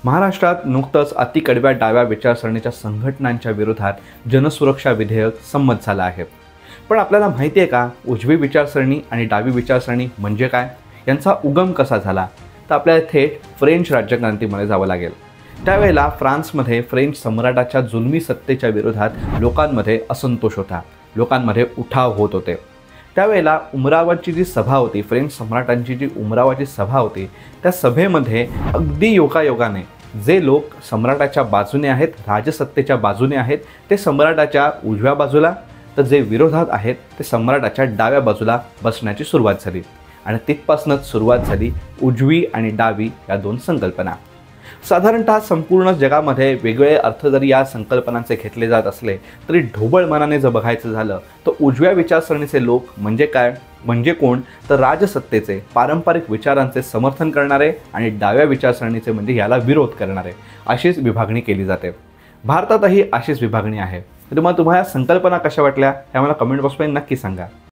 महाराष्ट्रात नुकतंच अतिकडव्या डाव्या विचारसरणीच्या संघटनांच्या विरोधात जनसुरक्षा विधेयक संमत झालं आहे। पण आपल्याला माहिती आहे का, उजवी विचारसरणी आणि डावी विचारसरणी म्हणजे काय, यांचा उगम कसा झाला? तर आपल्याला थेट फ्रेंच राज्यक्रांतीमध्ये जावं लागेल। त्यावेळेला फ्रान्समध्ये फ्रेंच सम्राटाच्या जुलमी सत्तेच्या विरोधात लोकांमध्ये असंतोष होता, लोकांमध्ये उठाव होत होते। त्यावेळेला उमरावाची जी सभा होती, फ्रेंच सम्राटांची जी उमरावाची सभा होती, त्या सभेमध्ये अगदी योगायोगाने जे लोक सम्राटाच्या बाजूने आहेत, राजसत्तेच्या बाजूने आहेत, ते सम्राटाच्या उजव्या बाजूला, तर जे विरोधात आहेत ते सम्राटाच्या डाव्या बाजूला बसण्याची सुरुवात झाली। आणि तिथपासूनच सुरुवात झाली उजवी आणि डावी या दोन संकल्पना। साधारणतः संपूर्ण जगामध्ये वेगवेगळे अर्थ जरी या संकल्पनांचे घेतले जात असले तरी ढोबळ मनाने जर बघायचं झालं तर उजव्या विचारसरणीचे लोक म्हणजे काय, म्हणजे कोण, तर राजसत्तेचे पारंपरिक विचारांचे समर्थन करणारे, आणि डाव्या विचारसरणीचे म्हणजे याला विरोध करणारे, अशीच विभागणी केली जाते। भारतातही अशीच विभागणी आहे। तर तुम्हाला या संकल्पना कशा वाटल्या हे मला कमेंट बॉक्समध्ये नक्की सांगा।